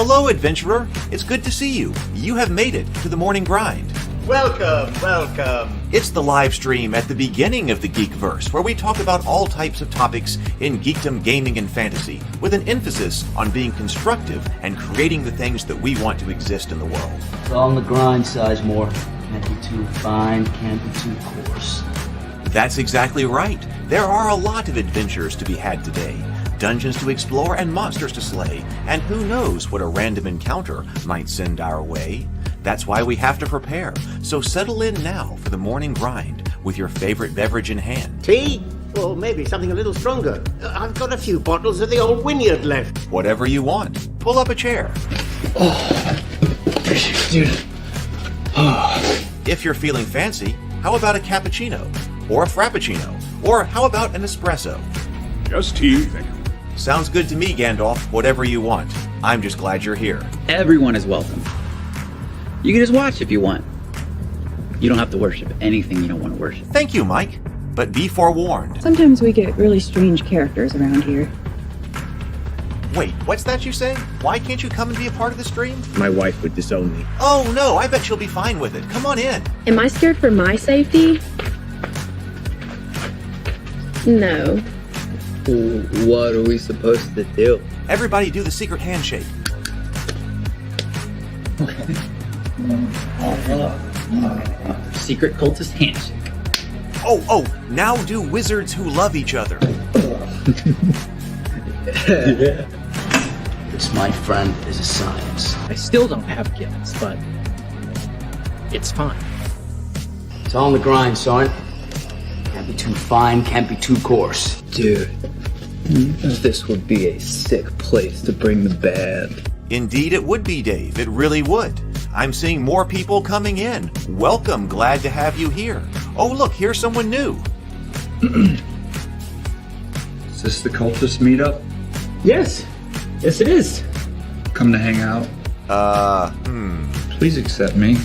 Hello, adventurer. It's good to see you. You have made it to the morning grind. Welcome, welcome. It's the live stream at the beginning of the Geekverse, where we talk about all types of topics in geekdom, gaming, and fantasy, with an emphasis on being constructive and creating the things that we want to exist in the world. It's all on the grind, Sizemore. Can't be too fine, can't be too coarse. That's exactly right. There are a lot of adventures to be had today. Dungeons to explore and monsters to slay, and who knows what a random encounter might send our way. That's why we have to prepare. So settle in now for the morning grind with your favorite beverage in hand. Tea? Or maybe something a little stronger. I've got a few bottles of the old Wynyard left. Whatever you want. Pull up a chair. Dude. If you're feeling fancy, how about a cappuccino? Or a frappuccino? Or how about an espresso? Just tea, thank you. Sounds good to me, Gandalf. Whatever you want. I'm just glad you're here. Everyone is welcome. You can just watch if you want. You don't have to worship anything you don't want to worship. Thank you, Mike. But be forewarned. Sometimes we get really strange characters around here. Wait, what's that you say? Why can't you come and be a part of the stream? My wife would disown me. Oh no, I bet she'll be fine with it. Come on in. Am I scared for my safety? No. What are we supposed to do? Everybody do the secret handshake. Secret cultist handshake. Oh, now do wizards who love each other. This, my friend, is a science. I still don't have gills, but it's fine. It's all on the grind, son. Can't be too fine, can't be too coarse. Dude, this would be a sick place to bring the band. Indeed it would be, Dave. It really would. I'm seeing more people coming in. Welcome. Glad to have you here. Oh, look, here's someone new. Is this the cultist meetup? Yes it is. Come to hang out? Please accept me.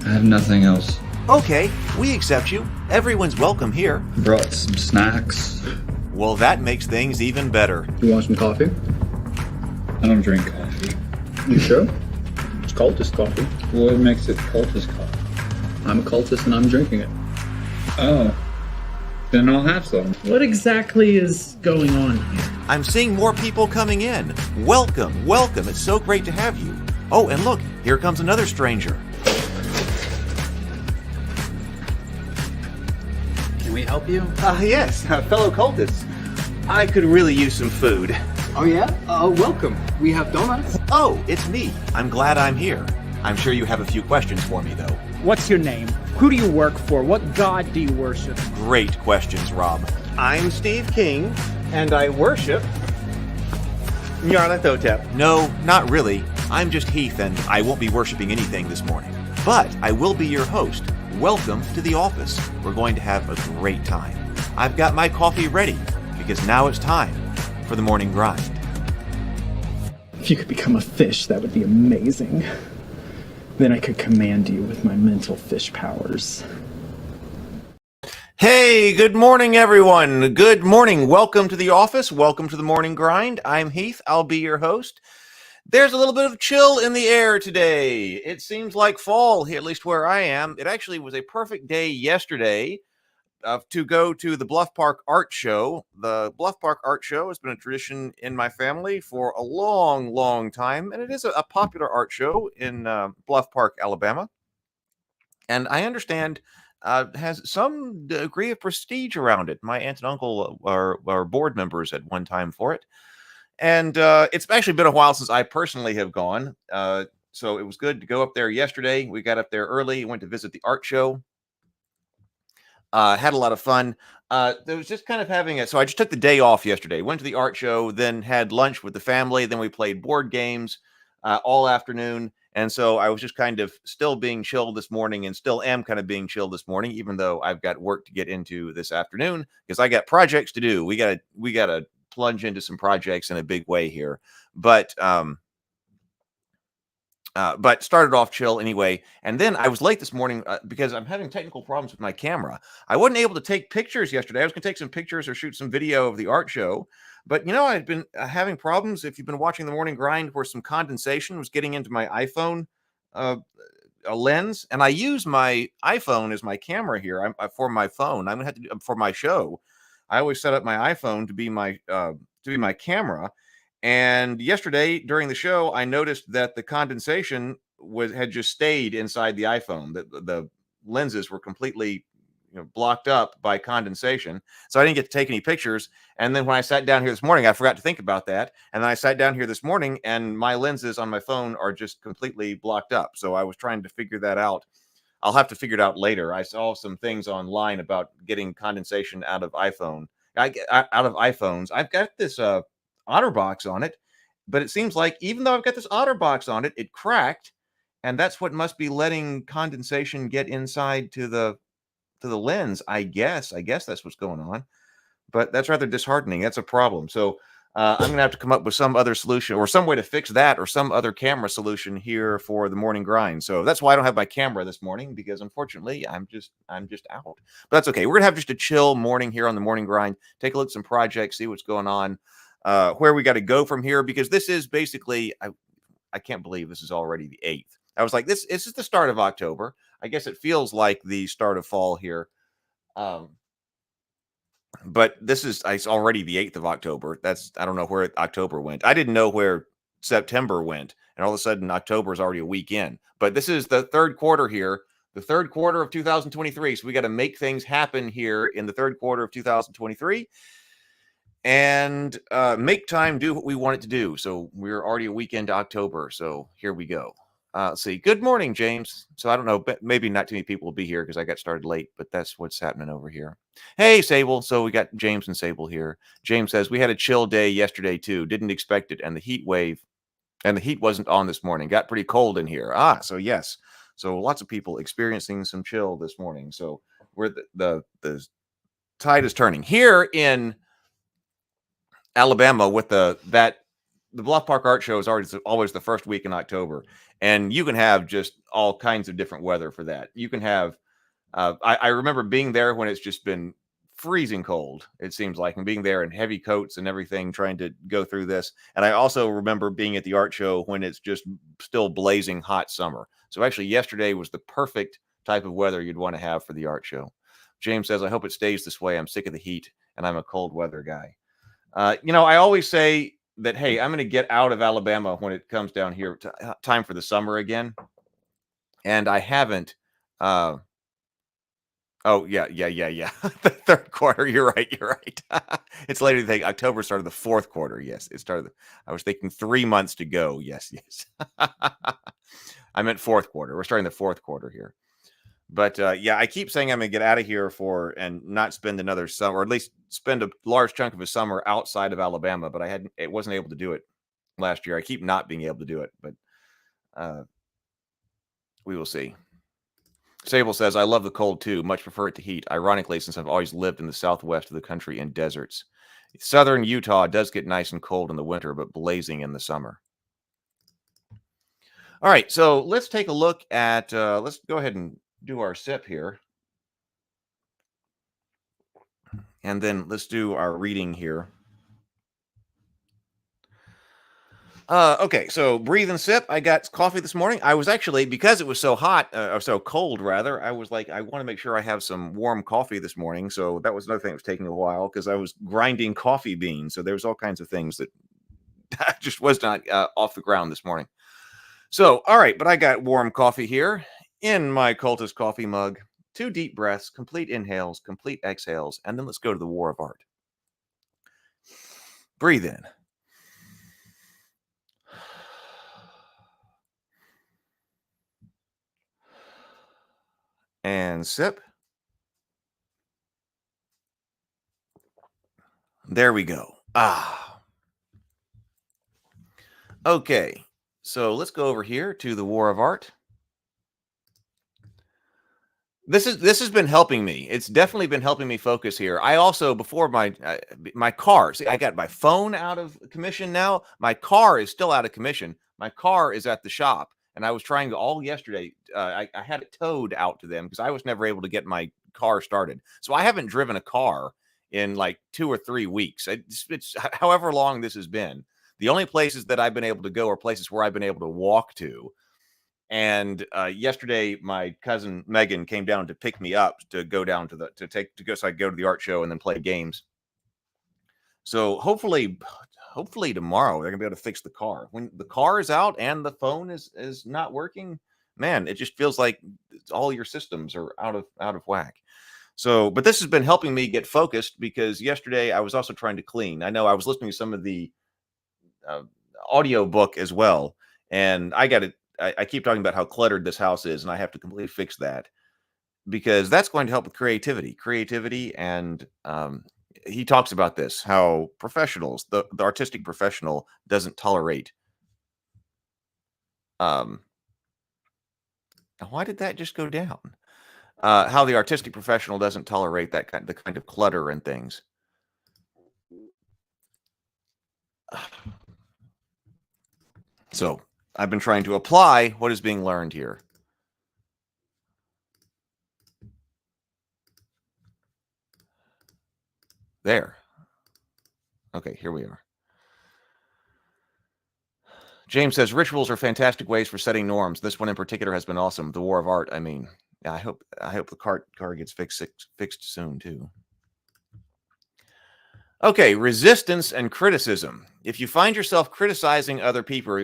I have nothing else. Okay, we accept you. Everyone's welcome here. Brought some snacks. Well, that makes things even better. You want some coffee? I don't drink coffee. You sure? It's cultist coffee. What makes it cultist coffee? I'm a cultist and I'm drinking it. Oh. Then I'll have some. What exactly is going on here? I'm seeing more people coming in. Welcome, welcome. It's so great to have you. Oh, and look, here comes another stranger. Can we help you? Yes, fellow cultists. I could really use some food. Oh yeah? Welcome. We have donuts. Oh, it's me. I'm glad I'm here. I'm sure you have a few questions for me, though. What's your name? Who do you work for? What god do you worship? Great questions, Rob. I'm Steve King, and I worship Nyarlathotep. No, not really. I'm just Heath, and I won't be worshiping anything this morning. But I will be your host. Welcome to the office. We're going to have a great time. I've got my coffee ready, because now it's time for the morning grind. If you could become a fish, that would be amazing. Then I could command you with my mental fish powers. Hey, good morning, everyone. Good morning. Welcome to the office. Welcome to the morning grind. I'm Heath. I'll be your host. There's a little bit of chill in the air today. It seems like fall here, at least where I am. It actually was a perfect day yesterday to go to the Bluff Park Art Show. The Bluff Park Art Show has been a tradition in my family for a long, long time, and it is a popular art show in Bluff Park, Alabama. And I understand has some degree of prestige around it. My aunt and uncle are board members at one time for it. And it's actually been a while since I personally have gone. So it was good to go up there yesterday. We got up there early, went to visit the art show. Had a lot of fun. There was just kind of having it. So I just took the day off yesterday, went to the art show, then had lunch with the family. Then we played board games all afternoon. And so I was just kind of still being chill this morning and still am kind of being chill this morning, even though I've got work to get into this afternoon because I got projects to do. We gotta plunge into some projects in a big way here. But But started off chill anyway. And then I was late this morning because I'm having technical problems with my camera. I wasn't able to take pictures yesterday. I was going to take some pictures or shoot some video of the art show. But, I've been having problems. If you've been watching the morning grind, where some condensation was getting into my iPhone a lens. And I use my iPhone as my camera here for my phone. I'm going to have to do for my show. I always set up my iPhone to be my camera. And yesterday during the show, I noticed that the condensation had just stayed inside the iPhone. The lenses were completely blocked up by condensation. So I didn't get to take any pictures. And then when I sat down here this morning, I forgot to think about that. And then I sat down here this morning and my lenses on my phone are just completely blocked up. So I was trying to figure that out. I'll have to figure it out later. I saw some things online about getting condensation out of iPhones. I've got this OtterBox on it, but it seems like even though I've got this OtterBox on it, it cracked, and that's what must be letting condensation get inside to the lens. I guess that's what's going on, but that's rather disheartening. That's a problem. So I'm gonna have to come up with some other solution or some way to fix that, or some other camera solution here for the morning grind. So that's why I don't have my camera this morning, because unfortunately I'm just out. But that's okay. We're gonna have just a chill morning here on the morning grind. Take a look at some projects, see what's going on. Where we got to go from here, because this is basically, I can't believe this is already the 8th. I was like, this is the start of October. I guess it feels like the start of fall here. But it's already the 8th of October. I don't know where October went. I didn't know where September went. And all of a sudden, October is already a week in. But this is the third quarter here, the third quarter of 2023. So we got to make things happen here in the third quarter of 2023. And make time do what we want it to do. So we're already a week into October. So here we go. Let's see. Good morning, James. So I don't know, but maybe not too many people will be here because I got started late, but that's what's happening over here. Hey, Sable. So we got James and Sable here. James says, we had a chill day yesterday too. Didn't expect it. And the heat wasn't on this morning. Got pretty cold in here. So yes. So lots of people experiencing some chill this morning. So we're the tide is turning here in Alabama with the Bluff Park Art Show is always the first week in October, and you can have just all kinds of different weather for that. You can have, I remember being there when it's just been freezing cold, it seems like, and being there in heavy coats and everything, trying to go through this. And I also remember being at the art show when it's just still blazing hot summer. So actually yesterday was the perfect type of weather you'd want to have for the art show. James says, I hope it stays this way. I'm sick of the heat and I'm a cold weather guy. I always say that, hey, I'm going to get out of Alabama when it comes down here, time for the summer again. And I haven't. Oh, yeah. The third quarter. You're right. It's later to think. October started the fourth quarter. Yes, it started. I was thinking 3 months to go. Yes. I meant fourth quarter. We're starting the fourth quarter here. But I keep saying I'm going to get out of here and not spend another summer, or at least spend a large chunk of a summer outside of Alabama. But it wasn't able to do it last year. I keep not being able to do it, but we will see. Sable says, I love the cold too. Much prefer it to heat. Ironically, since I've always lived in the southwest of the country in deserts. Southern Utah does get nice and cold in the winter, but blazing in the summer. All right, so let's take a look at, let's go ahead and do our sip here. And then let's do our reading here. Okay, so breathe and sip. I got coffee this morning. I was actually, because it was so hot, or so cold rather, I was like, I want to make sure I have some warm coffee this morning. So that was another thing that was taking a while, because I was grinding coffee beans. So there was all kinds of things that just was not off the ground this morning. So, all right, but I got warm coffee here in my cultist coffee mug. 2 deep breaths, complete inhales, complete exhales, and then let's go to the war of art. Breathe in. And sip. There we go. Okay, so let's go over here to the war of art. This has been helping me. It's definitely been helping me focus here. I also, before my car, see, I got my phone out of commission now. My car is still out of commission. My car is at the shop, and I was trying to all yesterday. I had it towed out to them because I was never able to get my car started. So I haven't driven a car in like 2 or 3 weeks. It's however long this has been. The only places that I've been able to go are places where I've been able to walk to. And yesterday, my cousin Megan came down to pick me up to go down to so I could go to the art show and then play games. So hopefully tomorrow they're gonna be able to fix the car. When the car is out and the phone is not working, man, it just feels like all your systems are out of whack. So, but this has been helping me get focused because yesterday I was also trying to clean. I know I was listening to some of the audio book as well, and I keep talking about how cluttered this house is, and I have to completely fix that because that's going to help with creativity. And he talks about this, how professionals, the artistic professional doesn't tolerate. Why did that just go down? How the artistic professional doesn't tolerate the kind of clutter and things. So I've been trying to apply what is being learned here. There. Okay, here we are. James says rituals are fantastic ways for setting norms. This one in particular has been awesome. The War of Art. I mean, I hope the car gets fixed soon too. Okay, resistance and criticism. If you find yourself criticizing other people,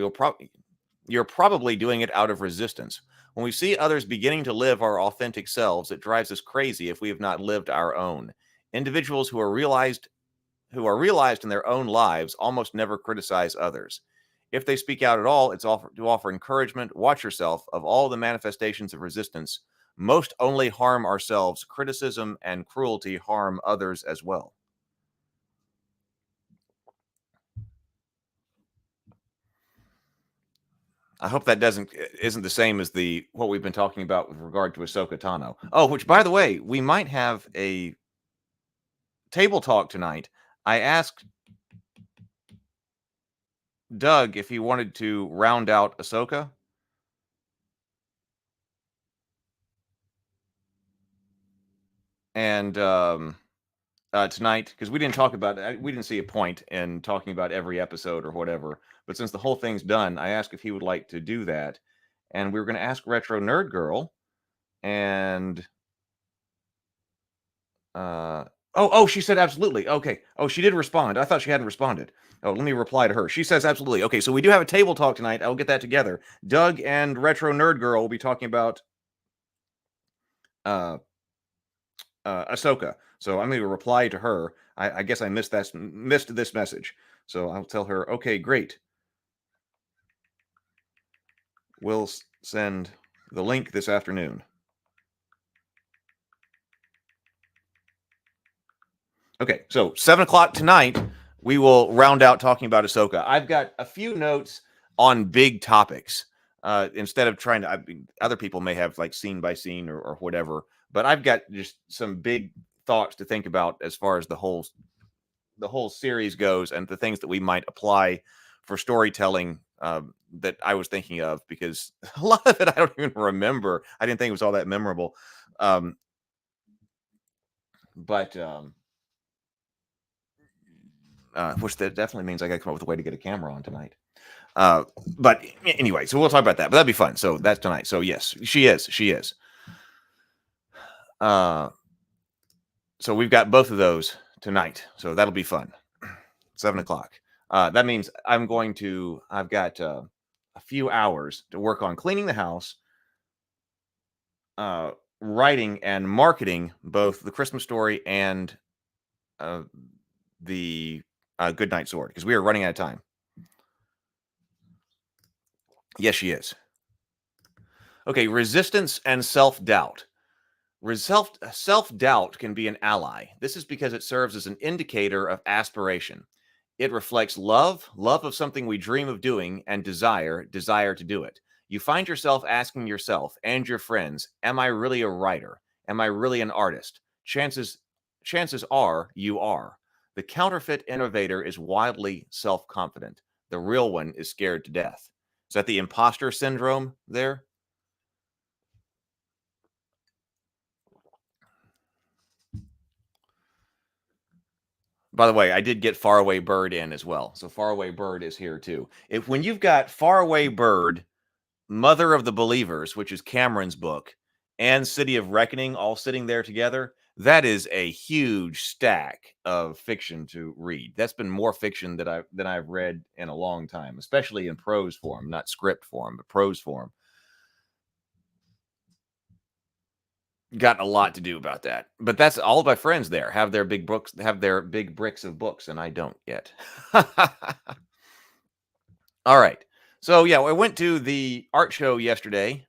you're probably doing it out of resistance. When we see others beginning to live our authentic selves, it drives us crazy if we have not lived our own. Individuals who are realized in their own lives almost never criticize others. If they speak out at all, it's to offer encouragement. Watch yourself. Of all the manifestations of resistance, most only harm ourselves. Criticism and cruelty harm others as well. I hope that isn't the same as what we've been talking about with regard to Ahsoka Tano. Oh, which, by the way, we might have a table talk tonight. I asked Doug if he wanted to round out Ahsoka. And tonight, because we didn't talk about it, we didn't see a point in talking about every episode or whatever. But since the whole thing's done, I asked if he would like to do that. And we were going to ask Retro Nerd Girl. And she said absolutely. Okay. Oh, she did respond. I thought she hadn't responded. Oh, let me reply to her. She says absolutely. Okay, so we do have a table talk tonight. I'll get that together. Doug and Retro Nerd Girl will be talking about Ahsoka. So I'm going to reply to her. I guess I missed this message. So I'll tell her, okay, great. We'll send the link this afternoon. Okay, so 7 o'clock tonight, we will round out talking about Ahsoka. I've got a few notes on big topics. Instead of trying to, other people may have like scene by scene or whatever, but I've got just some big thoughts to think about as far as the whole series goes and the things that we might apply for storytelling that I was thinking of, because a lot of it I don't even remember. I didn't think it was all that memorable. Which that definitely means I got to come up with a way to get a camera on tonight. But anyway, so we'll talk about that. But that'd be fun. So that's tonight. So yes, she is. So we've got both of those tonight. So that'll be fun. 7 o'clock. That means I've got a few hours to work on cleaning the house, writing and marketing both the Christmas Story and the Good Night Sword, because we are running out of time. Yes, she is. Okay, resistance and self-doubt. Self-doubt can be an ally. This is because it serves as an indicator of aspiration. It reflects love of something we dream of doing, and desire to do it. You find yourself asking yourself and your friends, am I really a writer? Am I really an artist? Chances are you are. The counterfeit innovator is wildly self-confident. The real one is scared to death. Is that the imposter syndrome there? By the way, I did get Faraway Bird in as well. So Faraway Bird is here too. When you've got Faraway Bird, Mother of the Believers, which is Cameron's book, and City of Reckoning all sitting there together, that is a huge stack of fiction to read. That's been more fiction than I've read in a long time, especially in prose form, not script form, but prose form. Got a lot to do about that. But that's all of my friends there have their big books, have their big bricks of books, and I don't yet. All right. So yeah, I went to the art show yesterday,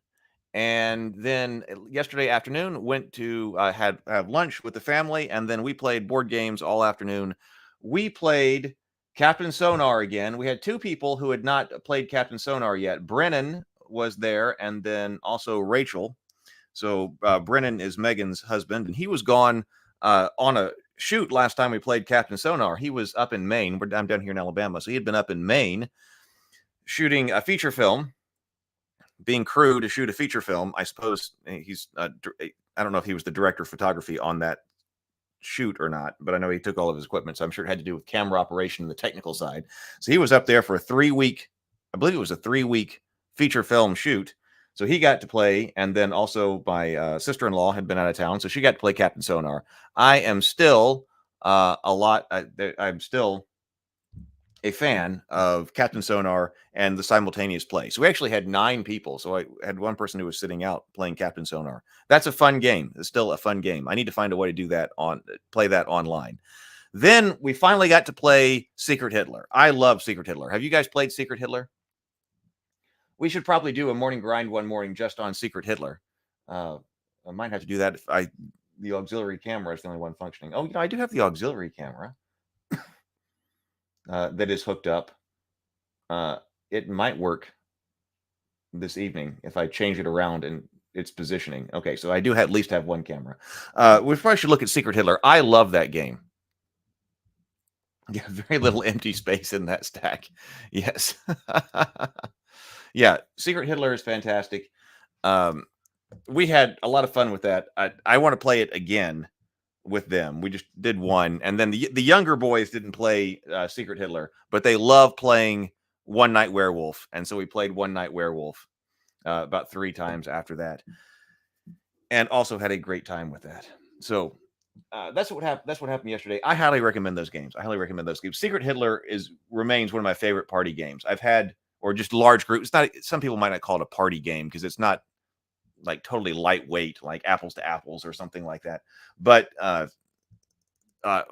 and then yesterday afternoon went to have lunch with the family, and then we played board games all afternoon. We played Captain Sonar again. We had two people who had not played Captain Sonar yet. Brennan was there, and then also Rachel. So Brennan is Megan's husband, and he was gone on a shoot last time we played Captain Sonar. He was up in Maine. I'm down here in Alabama, so he had been up in Maine shooting a feature film, being crew to shoot a feature film. I suppose he's I don't know if he was the director of photography on that shoot or not, but I know he took all of his equipment, so I'm sure it had to do with camera operation and the technical side. So he was up there for a 3-week, I believe it was a 3-week feature film shoot. So he got to play, and then also my sister-in-law had been out of town, so she got to play Captain Sonar. I am still I'm still a fan of Captain Sonar and the simultaneous play. So we actually had 9 people. So I had one person who was sitting out playing Captain Sonar. That's a fun game. It's still a fun game. I need to find a way to do that play that online. Then we finally got to play Secret Hitler. I love Secret Hitler. Have you guys played Secret Hitler? We should probably do a morning grind one morning just on Secret Hitler. I might have to do that if the auxiliary camera is the only one functioning. Oh, I do have the auxiliary camera that is hooked up. It might work this evening if I change it around in its positioning. Okay, so I do at least have one camera. We probably should look at Secret Hitler. I love that game. Yeah, very little empty space in that stack. Yes. Yeah, Secret Hitler is fantastic. We had a lot of fun with that. I want to play it again with them. We just did one, and then the younger boys didn't play Secret Hitler, but they love playing One Night Werewolf, and so we played One Night Werewolf about 3 times after that, and also had a great time with that. So that's what happened. That's what happened yesterday. I highly recommend those games. Secret Hitler remains one of my favorite party games I've had. Or just large groups. It's not. Some people might not call it a party game because it's not like totally lightweight, like Apples to Apples or something like that. But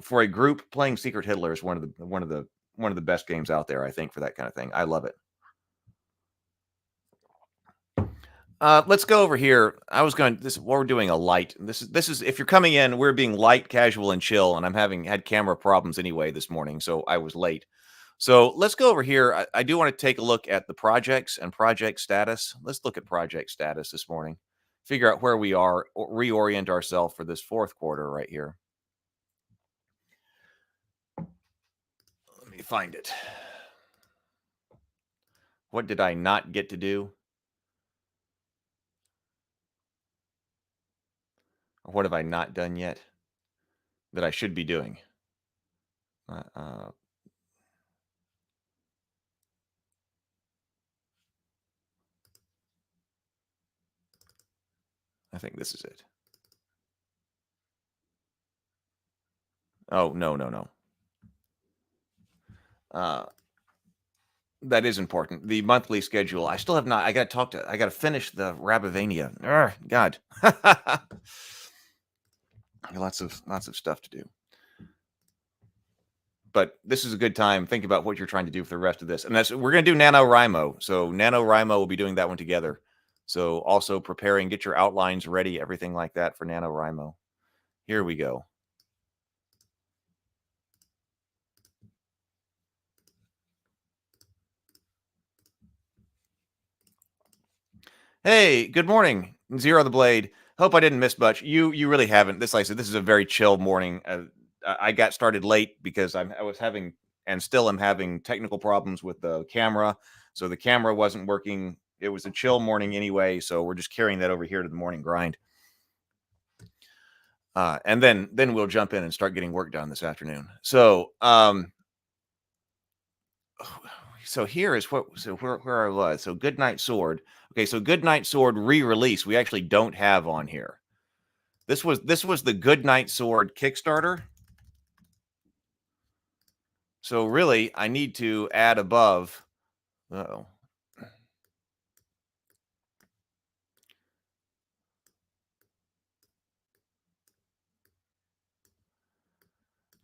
for a group, playing Secret Hitler is one of the best games out there. I think for that kind of thing. I love it. Let's go over here. We're doing a light. This is if you're coming in, we're being light, casual, and chill. And I'm had camera problems anyway this morning, so I was late. So let's go over here. I do want to take a look at the projects and project status. Let's look at project status this morning. Figure out where we are, reorient ourselves for this 4th quarter right here. Let me find it. What did I not get to do? Or what have I not done yet that I should be doing? I think this is it. Oh, no. That is important. The monthly schedule. I still have not. I got to finish the Rabavania. God. Lots of stuff to do. But this is a good time. Think about what you're trying to do for the rest of this. And we're going to do NaNoWriMo. So NaNoWriMo will be doing that one together. So also preparing, get your outlines ready, everything like that for NaNoWriMo. Here we go. Hey, good morning, Zero the Blade. Hope I didn't miss much. You really haven't. Like I said, this is a very chill morning. I got started late because I was having and still am having technical problems with the camera. So the camera wasn't working. It was a chill morning anyway, so we're just carrying that over here to the morning grind. And then we'll jump in and start getting work done this afternoon. So so here is where I was. So Goodnight Sword. Okay, so Goodnight Sword re-release we actually don't have on here. This was the Goodnight Sword Kickstarter. So really, I need to add above. Uh-oh.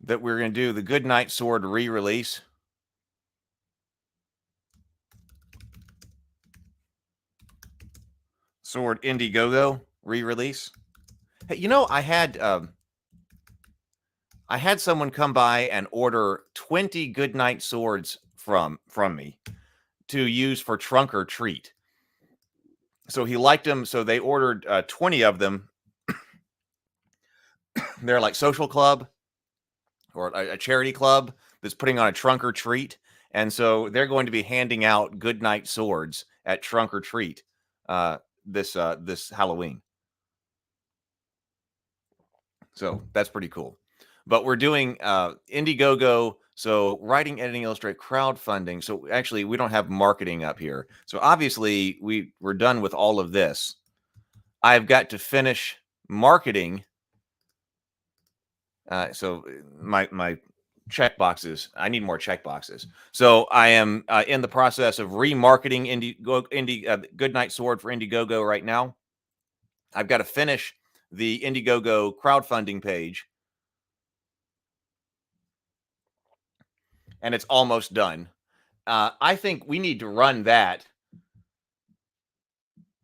That we're going to do the Goodnight Sword re-release. Sword Indiegogo re-release. Hey, you know, I had someone come by and order 20 Goodnight Swords from me to use for trunk or treat. So he liked them, so they ordered 20 of them. They're like social club or a charity club that's putting on a trunk or treat. And so they're going to be handing out Goodnight Swords at trunk or treat this Halloween. So that's pretty cool. But we're doing Indiegogo, so writing, editing, illustrate, crowdfunding. So actually, we don't have marketing up here. So obviously, we're done with all of this. I've got to finish marketing. So my check boxes. I need more check boxes. So I am in the process of remarketing Goodnight Sword for Indiegogo right now. I've got to finish the Indiegogo crowdfunding page. And it's almost done. I think we need to run that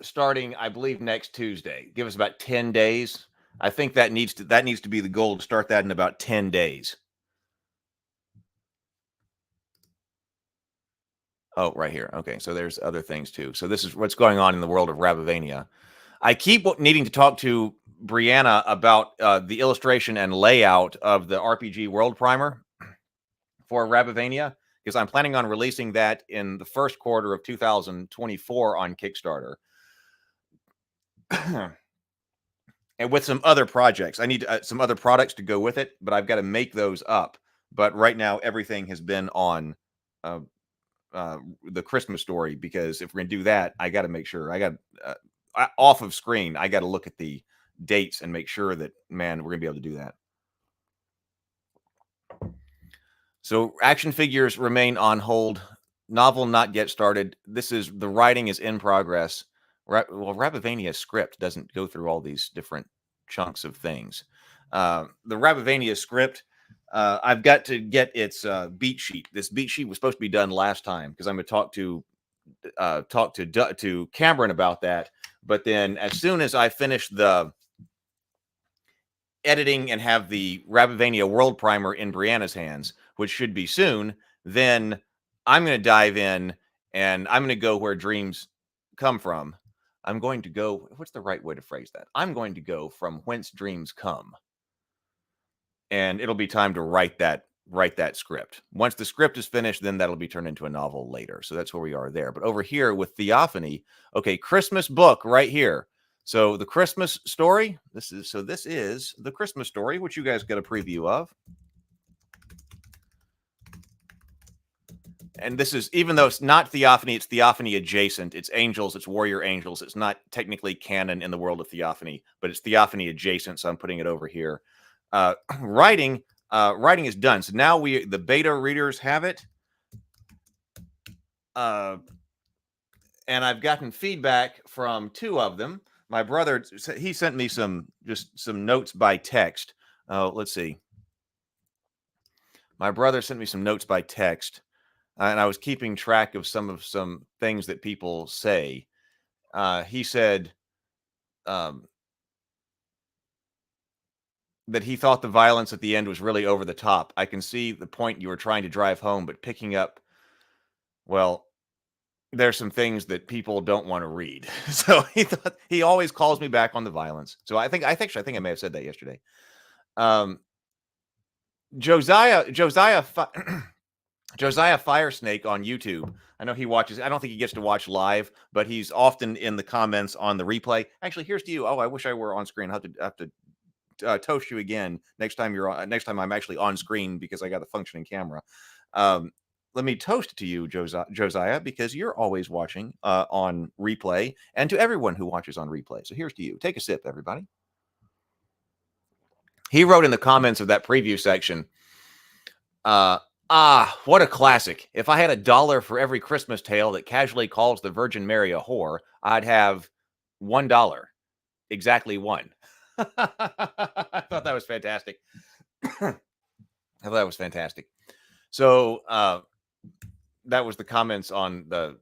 starting, I believe, next Tuesday. Give us about 10 days. I think that needs to be the goal, to start that in about 10 days. Oh, right here. Okay, so there's other things too. So this is what's going on in the world of Rabavania. I keep needing to talk to Brianna about the illustration and layout of the RPG World Primer for Rabavania, because I'm planning on releasing that in the first quarter of 2024 on Kickstarter. And with some other projects. I need some other products to go with it, but I've got to make those up. But right now, everything has been on the Christmas story, because if we're going to do that, I got to make sure I got off of screen. I got to look at the dates and make sure that, man, we're going to be able to do that. So action figures remain on hold. Novel not yet started. The writing is in progress. Well, Rabavania script doesn't go through all these different chunks of things. The Rabavania script, I've got to get its beat sheet. This beat sheet was supposed to be done last time, because I'm going to talk to Cameron about that. But then as soon as I finish the editing and have the Rabavania World Primer in Brianna's hands, which should be soon, then I'm going to dive in and I'm going to go where dreams come from. I'm going to go, what's the right way to phrase that? I'm going to go from whence dreams come. And it'll be time to write that script. Once the script is finished, then that'll be turned into a novel later. So that's where we are there. But over here with Theophany, okay, Christmas book right here. So the Christmas story, this is the Christmas story, which you guys get a preview of. And this is, even though it's not Theophany, it's Theophany adjacent. It's angels, it's warrior angels. It's not technically canon in the world of Theophany, but it's Theophany adjacent. So I'm putting it over here. Writing is done. So now the beta readers have it. And I've gotten feedback from 2 of them. My brother, he sent me some notes by text. Let's see. My brother sent me some notes by text, and I was keeping track of some things that people say. He said that he thought the violence at the end was really over the top. I can see the point you were trying to drive home, but picking up, well, there's some things that people don't want to read. So he always calls me back on the violence. So I think I may have said that yesterday. Josiah Josiah Firesnake on YouTube. I know he watches. I don't think he gets to watch live, but he's often in the comments on the replay. Actually, here's to you. Oh, I wish I were on screen. I have to toast you again next time you're on. Next time I'm actually on screen because I got the functioning camera. Let me toast to you, Josiah, because you're always watching on replay, and to everyone who watches on replay. So here's to you. Take a sip, everybody. He wrote in the comments of that preview section, what a classic. If I had $1 for every Christmas tale that casually calls the Virgin Mary a whore, I'd have $1. Exactly one. I thought that was fantastic. So that was the comments on the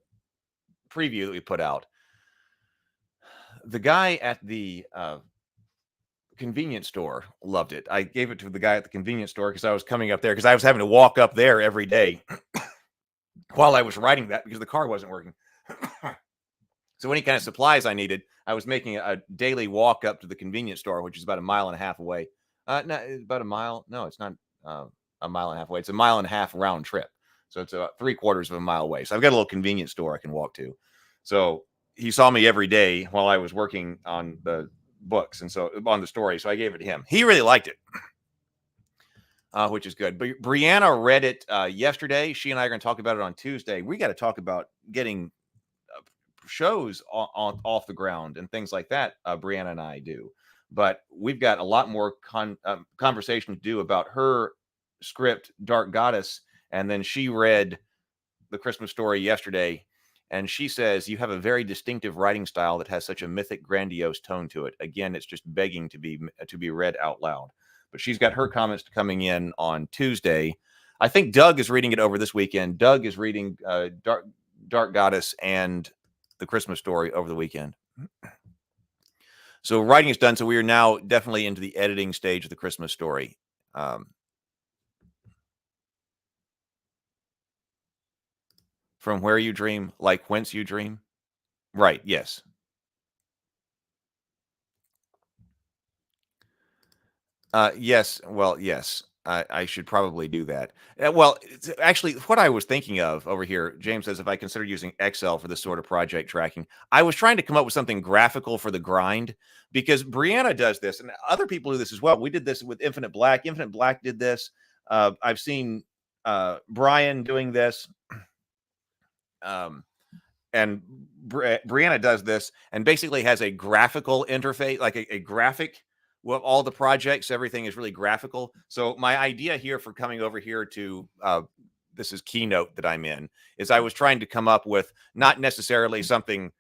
preview that we put out. The guy at the convenience store loved it. I gave it to the guy at the convenience store because I was coming up there because I was having to walk up there every day while I was writing that because the car wasn't working. So any kind of supplies I needed, I was making a daily walk up to the convenience store, which is about 1.5 miles away. No, about a mile. No, it's not 1.5 miles away. It's 1.5 miles round trip. So it's about 3/4 of a mile away. So I've got a little convenience store I can walk to. So he saw me every day while I was working on the books and so on the story. So I gave it to him. He really liked it, which is good. But Brianna read it yesterday. She and I are going to talk about it on Tuesday. We got to talk about getting shows off the ground and things like that. Brianna and I do, but we've got a lot more conversation to do about her script, Dark Goddess, and then she read The Christmas Story yesterday, and she says you have a very distinctive writing style that has such a mythic, grandiose tone to it. Again, it's just begging to be read out loud. But she's got her comments coming in on Tuesday. I think Doug is reading it over this weekend. Doug is reading Dark Goddess and The Christmas Story over the weekend. So writing is done. So we are now definitely into the editing stage of The Christmas Story. From where you dream, like whence you dream. Right. Yes. Yes. Well, yes. I should probably do that. Well, actually, what I was thinking of over here, James says, if I consider using Excel for this sort of project tracking, I was trying to come up with something graphical for the grind because Brianna does this and other people do this as well. We did this with Infinite Black. Infinite Black did this. I've seen Brian doing this. And Brianna does this and basically has a graphical interface, like a graphic. Well, all the projects, everything is really graphical. So my idea here for coming over here to this is Keynote that I'm in, is I was trying to come up with not necessarily something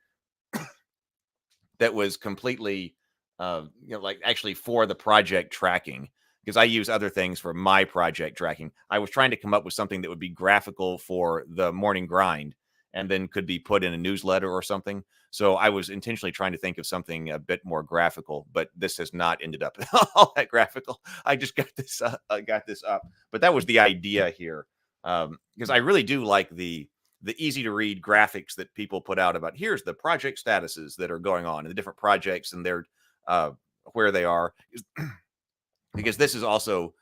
that was completely, like actually for the project tracking, because I use other things for my project tracking. I was trying to come up with something that would be graphical for the morning grind and then could be put in a newsletter or something. So I was intentionally trying to think of something a bit more graphical, but this has not ended up all that graphical. I just got this up, but that was the idea here, because I really do like the easy to read graphics that people put out about here's the project statuses that are going on and the different projects and their where they are, because this is also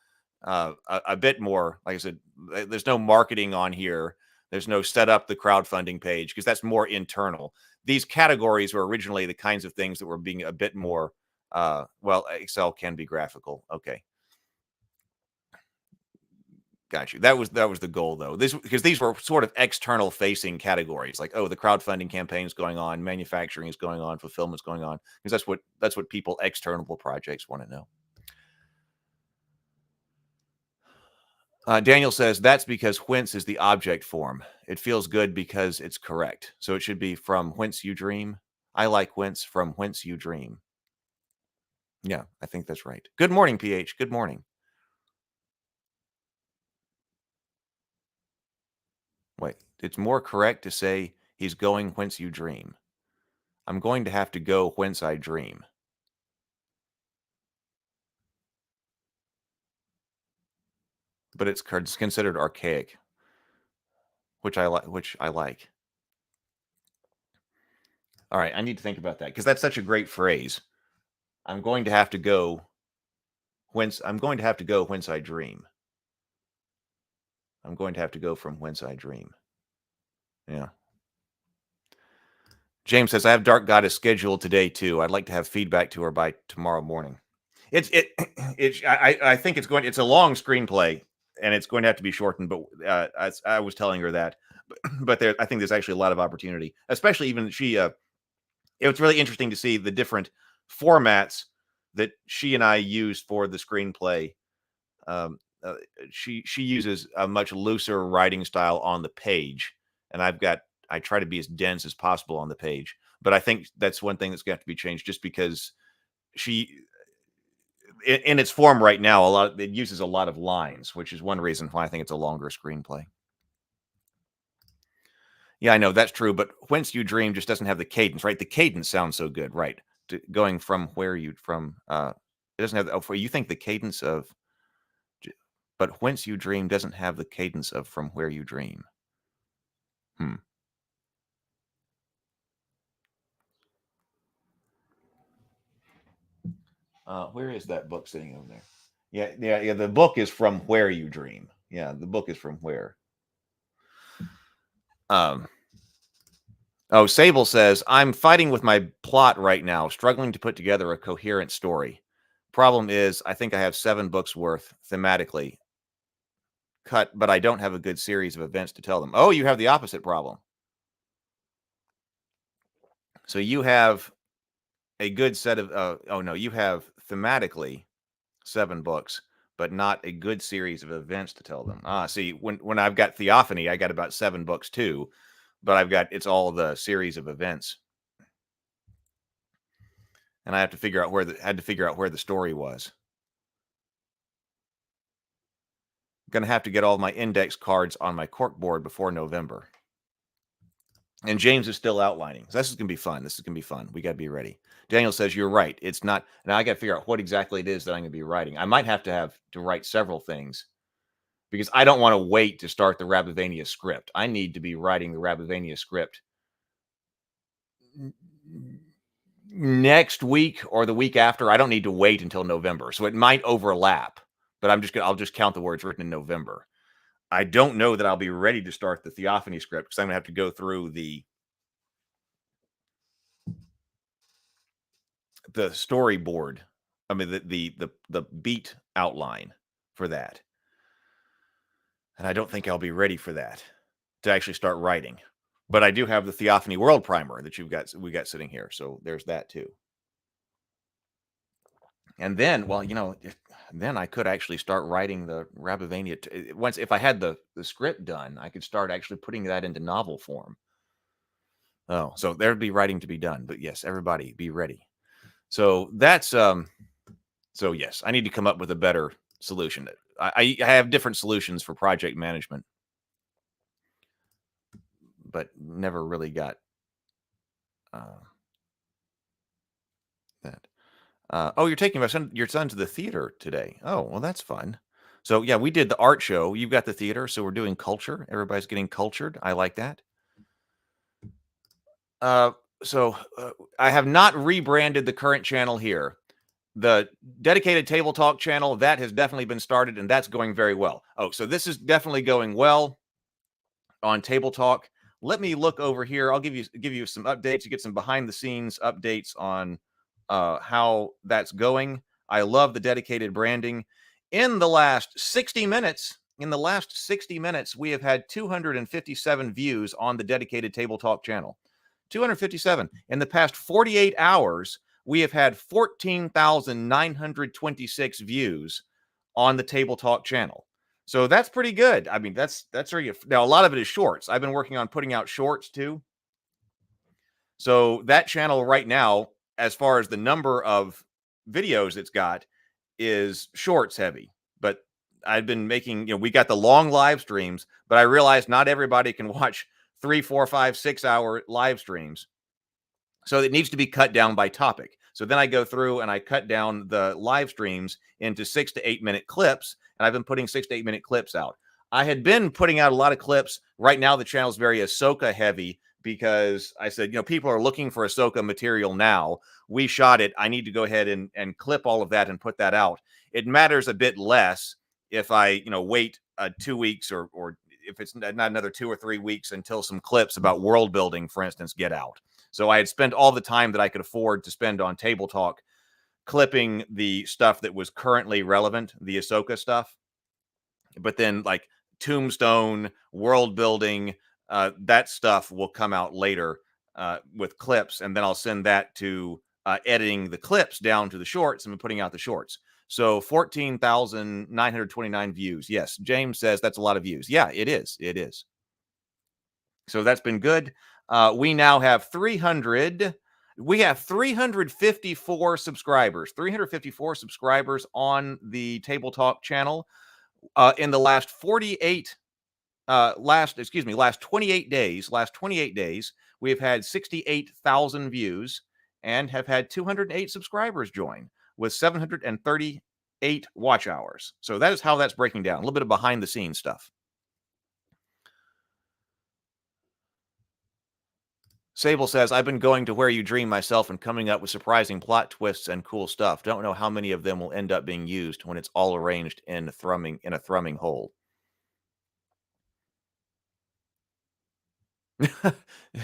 a bit more, like I said, there's no marketing on here. There's no set up the crowdfunding page because that's more internal. These categories were originally the kinds of things that were being a bit more, well, Excel can be graphical. Okay. Got you. That was the goal though. Because these were sort of external facing categories like, oh, the crowdfunding campaign is going on, manufacturing is going on, fulfillment's going on. Because that's what people external projects want to know. Daniel says that's because whence is the object form. It feels good because it's correct. So it should be from whence you dream. I like whence, from whence you dream. Yeah, I think that's right. Good morning, PH. Good morning. Wait, it's more correct to say he's going whence you dream. I'm going to have to go whence I dream. But it's considered archaic, which I like. All right, I need to think about that because that's such a great phrase. I'm going to have to go whence I dream. I'm going to have to go from Whence I Dream. Yeah. James says, I have Dark Goddess scheduled today too. I'd like to have feedback to her by tomorrow morning. I think it's a long screenplay and it's going to have to be shortened, but I was telling her that. But I think there's actually a lot of opportunity, especially even it was really interesting to see the different formats that she and I used for the screenplay. She uses a much looser writing style on the page, and I try to be as dense as possible on the page. But I think that's one thing that's going to have to be changed, just because in its form right now, it uses a lot of lines, which is one reason why I think it's a longer screenplay. Yeah, I know that's true, but Whence You Dream just doesn't have the cadence, right? The cadence sounds so good, right? Going from it doesn't have. Oh, you think the cadence of, but Whence You Dream doesn't have the cadence of From Where You Dream. Where is that book sitting over there? Yeah. The book is From Where You Dream. Yeah, the book is From Where. Sable says, I'm fighting with my plot right now, struggling to put together a coherent story. Problem is, I think I have 7 books worth thematically cut, but I don't have a good series of events to tell them. Oh, you have the opposite problem. So you have a good set of, you have thematically 7 books, but not a good series of events to tell them. See, when I've got Theophany, I got about 7 books too, but it's all the series of events. And I have to figure out where the story was. Going to have to get all my index cards on my corkboard before November. And James is still outlining. So this is going to be fun. We got to be ready. Daniel says, you're right. It's not. Now I got to figure out what exactly it is that I'm going to be writing. I might have to write several things, because I don't want to wait to start the Rabavania script. I need to be writing the Rabavania script next week or the week after. I don't need to wait until November. So it might overlap, but I'll just count the words written in November. I don't know that I'll be ready to start the Theophany script, because I'm going to have to go through the storyboard. I mean, the beat outline for that. And I don't think I'll be ready for that to actually start writing. But I do have the Theophany World Primer that we got sitting here. So there's that too. And then, then I could actually start writing the Rabavania. If I had the script done, I could start actually putting that into novel form. Oh, so there'd be writing to be done. But yes, everybody be ready. So that's so yes, I need to come up with a better solution. I have different solutions for project management, but never really got that. You're taking your son to the theater today. Oh, well, that's fun. So yeah, we did the art show. You've got the theater, so we're doing culture. Everybody's getting cultured. I like that. So I have not rebranded the current channel here. The dedicated Table Talk channel, that has definitely been started, and that's going very well. Oh, so this is definitely going well on Table Talk. Let me look over here. I'll give you some updates. You get some behind the scenes updates on how that's going. I love the dedicated branding. In the last 60 minutes, we have had 257 views on the dedicated Table Talk channel. 257. In the past 48 hours, we have had 14,926 views on the Table Talk channel. So that's pretty good. I mean, that's already now a lot of it is shorts. I've been working on putting out shorts too. So that channel right now, as far as the number of videos it's got, is shorts heavy. But I've been making, we got the long live streams, but I realized not everybody can watch 3, 4, 5, 6 hour live streams. So it needs to be cut down by topic. So then I go through and I cut down the live streams into 6 to 8 minute clips. And I've been putting 6 to 8 minute clips out. I had been putting out a lot of clips. Right now, the channel is very Ahsoka heavy, because I said, people are looking for Ahsoka material now. We shot it. I need to go ahead and clip all of that and put that out. It matters a bit less if I, wait 2 weeks, or if it's not another 2 or 3 weeks until some clips about world building, for instance, get out. So I had spent all the time that I could afford to spend on Table Talk clipping the stuff that was currently relevant, the Ahsoka stuff. But then like Tombstone, world building, that stuff will come out later with clips, and then I'll send that to editing the clips down to the shorts and putting out the shorts. So 14,929 views. Yes, James says that's a lot of views. Yeah, it is. It is. So that's been good. We now have 354 subscribers. 354 subscribers on the Table Talk channel. In the last 28 days, we've had 68,000 views and have had 208 subscribers join with 738 watch hours. So that is how that's breaking down. A little bit of behind the scenes stuff. Sable says, I've been going to Where You Dream myself and coming up with surprising plot twists and cool stuff. Don't know how many of them will end up being used when it's all arranged in a thrumming whole.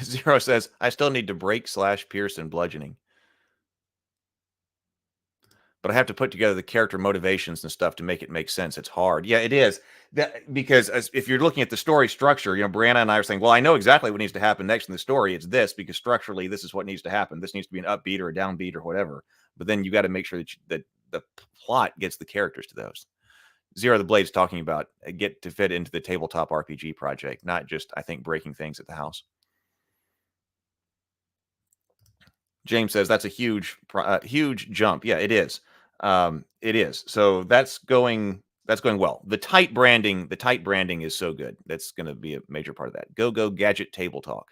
Zero says, I still need to break / pierce and bludgeoning. But I have to put together the character motivations and stuff to make it make sense. It's hard. Yeah, it is. Because if you're looking at the story structure, Brianna and I are saying, well, I know exactly what needs to happen next in the story. It's this, because structurally, this is what needs to happen. This needs to be an upbeat or a downbeat or whatever. But then you got to make sure that the plot gets the characters to those. Zero the Blade's talking about get to fit into the tabletop RPG project, not just, I think, breaking things at the house. James says that's a huge jump. Yeah, it is. It is. So that's going well. The tight branding is so good. That's going to be a major part of that. Go Gadget Table Talk.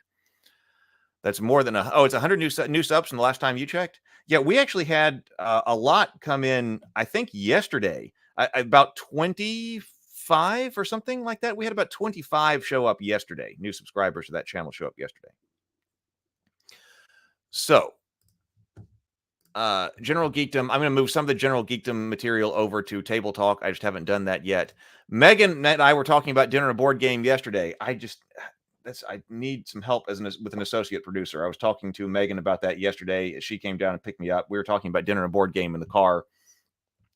That's more than it's 100 new subs from the last time you checked. Yeah, we actually had a lot come in. I think yesterday, about 25 or something like that. We had about 25 show up yesterday. New subscribers to that channel show up yesterday. So. General Geekdom. I'm going to move some of the General Geekdom material over to Table Talk. I just haven't done that yet. Megan and I were talking about dinner and a board game yesterday. I need some help with an associate producer. I was talking to Megan about that yesterday. She came down and picked me up. We were talking about dinner and a board game in the car.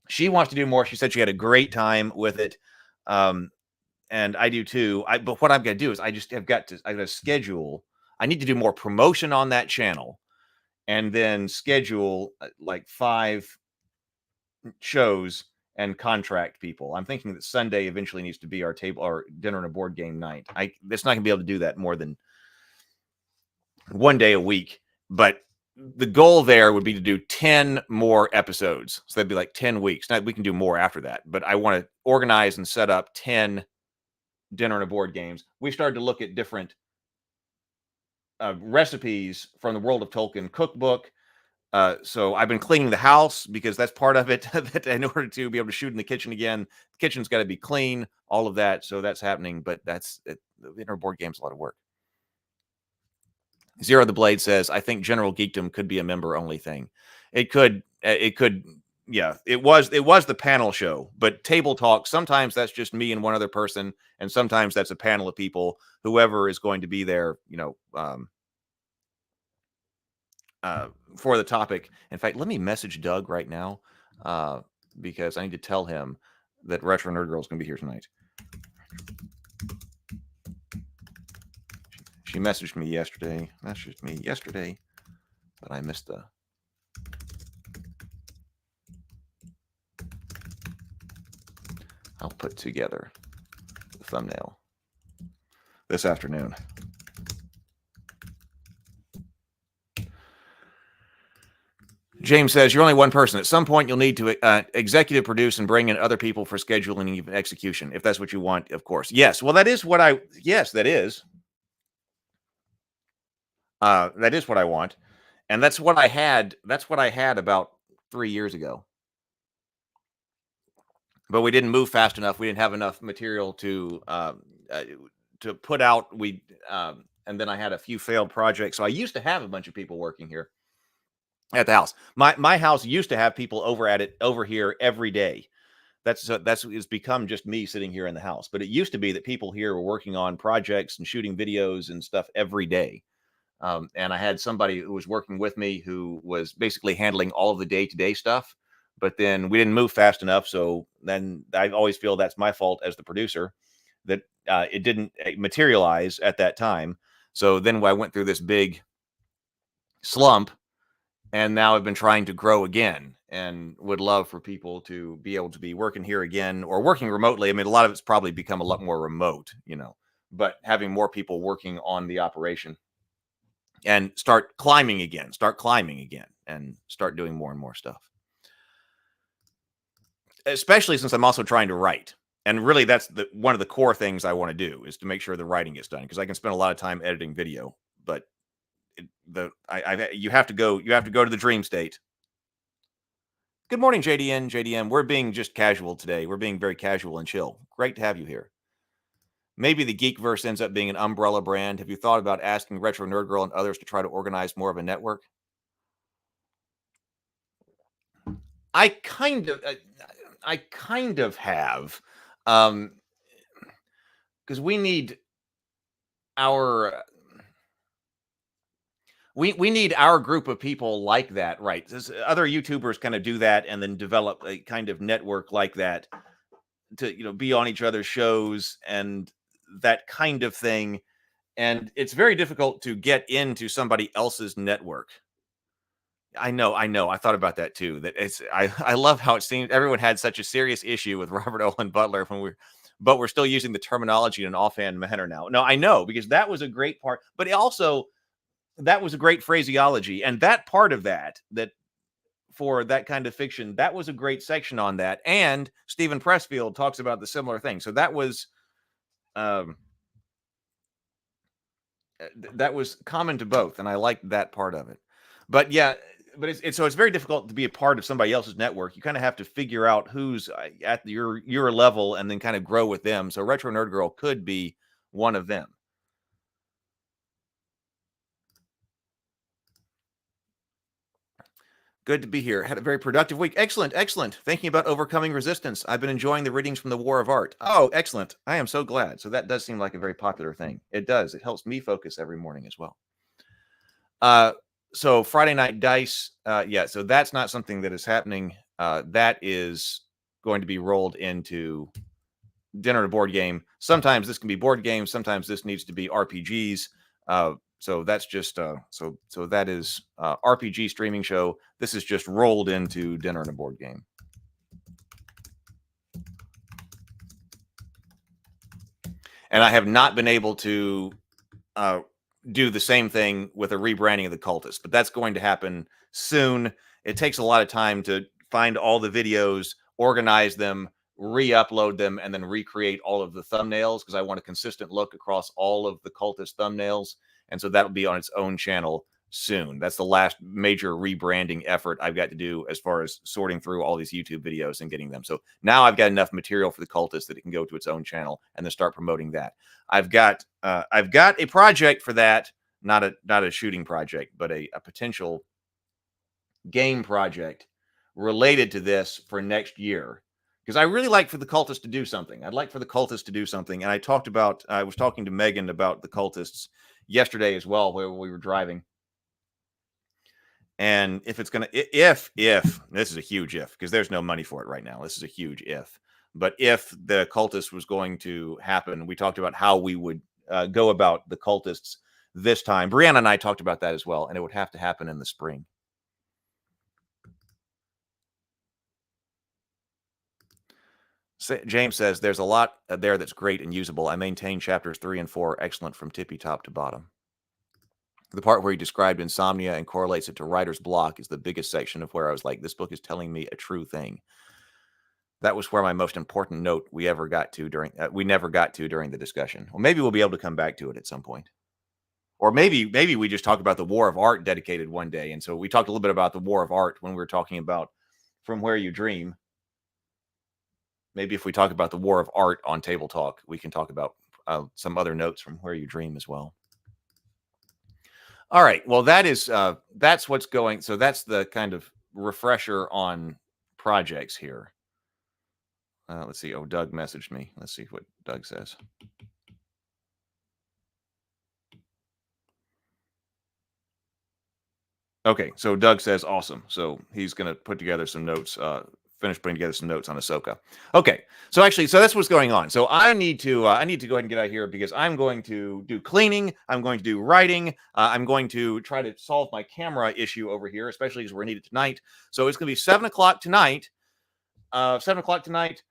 She wants to do more. She said she had a great time with it. And I do too. But what I'm going to do is I got to schedule. I need to do more promotion on that channel. And then schedule like 5 shows and contract people. I'm thinking that Sunday eventually needs to be our dinner and a board game night. It's not going to be able to do that more than one day a week. But the goal there would be to do 10 more episodes. So that'd be like 10 weeks. Now we can do more after that. But I want to organize and set up 10 dinner and a board games. We started to look at different recipes from the World of Tolkien cookbook. So I've been cleaning the house because that's part of it. That in order to be able to shoot in the kitchen again, the kitchen's got to be clean, all of that. So that's happening. But the dinner board game's a lot of work. Zero the Blade says, I think General Geekdom could be a member only thing. It could. Yeah, it was the panel show, but Table Talk, sometimes that's just me and one other person, and sometimes that's a panel of people, whoever is going to be there, for the topic. In fact, let me message Doug right now, because I need to tell him that Retro Nerd Girl is going to be here tonight. She messaged me yesterday, but I missed the... I'll put together the thumbnail this afternoon. James says, you're only one person. At some point, you'll need to executive produce and bring in other people for scheduling and even execution, if that's what you want, of course. Yes. Well, that is what yes, that is. That is what I want. And that's what I had. That's what I had about 3 years ago. But we didn't move fast enough. We didn't have enough material to put out. And then I had a few failed projects. So I used to have a bunch of people working here at the house. My house used to have people over here every day. That's it's become just me sitting here in the house. But it used to be that people here were working on projects and shooting videos and stuff every day. And I had somebody who was working with me who was basically handling all of the day-to-day stuff. But then we didn't move fast enough. So then I always feel that's my fault as the producer that it didn't materialize at that time. So then I went through this big slump, and now I've been trying to grow again and would love for people to be able to be working here again or working remotely. I mean, a lot of it's probably become a lot more remote, but having more people working on the operation and start climbing again, and start doing more and more stuff. Especially since I'm also trying to write. And really that's one of the core things I want to do is to make sure the writing gets done, because I can spend a lot of time editing video, but you have to go to the dream state. Good morning, JDM. We're being just casual today. We're being very casual and chill. Great to have you here. Maybe the Geekverse ends up being an umbrella brand. Have you thought about asking Retro Nerd Girl and others to try to organize more of a network? I kind of have, because we need our we need our group of people like that, right? Other YouTubers kind of do that and then develop a kind of network like that to be on each other's shows and that kind of thing. And it's very difficult to get into somebody else's network. I know. I thought about that too. That I love how it seems everyone had such a serious issue with Robert Olin Butler but we're still using the terminology in an offhand manner now. No, I know, because that was a great part, but also that was a great phraseology, and that part of that for that kind of fiction, that was a great section on that. And Stephen Pressfield talks about the similar thing. So that was common to both, and I liked that part of it. But yeah, but it's very difficult to be a part of somebody else's network. You kind of have to figure out who's at your level and then kind of grow with them. So Retro Nerd Girl could be one of them. Good to be here. Had a very productive week. Excellent. Thinking about overcoming resistance. I've been enjoying the readings from the War of Art. Oh, excellent. I am so glad. So that does seem like a very popular thing. It does. It helps me focus every morning as well. So Friday Night Dice. Yeah, so that's not something that is happening. That is going to be rolled into Dinner and a Board Game. Sometimes this can be board games. Sometimes this needs to be RPGs. So that's just so that is RPG streaming show. This is just rolled into Dinner and a Board Game. And I have not been able to do the same thing with a rebranding of the Cultist, but that's going to happen soon. It takes a lot of time to find all the videos, organize them, re-upload them, and then recreate all of the thumbnails, because I want a consistent look across all of the Cultist thumbnails. And so that'll be on its own channel soon. That's the last major rebranding effort I've got to do as far as sorting through all these YouTube videos and getting them. So now I've got enough material for the Cultist that it can go to its own channel and then start promoting that. I've got a project for that, not a shooting project, but a potential game project related to this for next year. Because I really like for the Cultists to do something. I'd like for the Cultists to do something. And I was talking to Megan about the Cultists yesterday as well, where we were driving. And if it's going to, if this is a huge if, because there's no money for it right now. This is a huge if. But if the Cultist was going to happen, we talked about how we would go about the Cultists this time. Brianna and I talked about that as well. And it would have to happen in the spring. James says, there's a lot there that's great and usable. I maintain chapters 3 and 4 excellent from tippy top to bottom. The part where he described insomnia and correlates it to writer's block is the biggest section of where I was like, this book is telling me a true thing. That was where my most important note we never got to during the discussion. Well, maybe we'll be able to come back to it at some point. Or maybe we just talk about the War of Art dedicated one day. And so we talked a little bit about the War of Art when we were talking about From Where You Dream. Maybe if we talk about the War of Art on Table Talk, we can talk about some other notes from Where You Dream as well. All right. Well, that's what's going. So that's the kind of refresher on projects here. Let's see. Oh, Doug messaged me. Let's see what Doug says. Okay, so Doug says awesome. So he's going to put together some notes, finish putting together some notes on Ahsoka. Okay, so actually, so that's what's going on. So I need to go ahead and get out of here because I'm going to do cleaning. I'm going to do writing. I'm going to try to solve my camera issue over here, especially because we're needed tonight. So it's going to be 7 o'clock tonight. 7 o'clock tonight.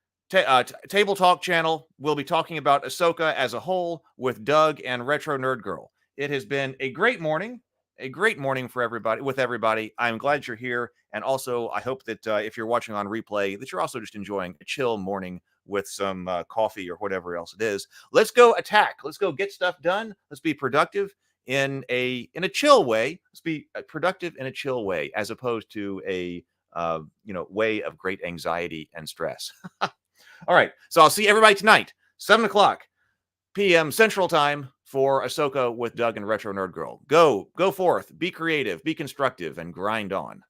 Table Talk channel. We'll be talking about Ahsoka as a whole with Doug and Retro Nerd Girl. It has been a great morning. A great morning for everybody. With everybody, I'm glad you're here, and also I hope that if you're watching on replay, that you're also just enjoying a chill morning with some coffee or whatever else it is. Let's go attack. Let's go get stuff done. Let's be productive in a chill way. Let's be productive in a chill way, as opposed to a way of great anxiety and stress. All right, so I'll see everybody tonight, 7 o'clock p.m. Central Time for Ahsoka with Doug and Retro Nerd Girl. Go forth, be creative, be constructive, and grind on.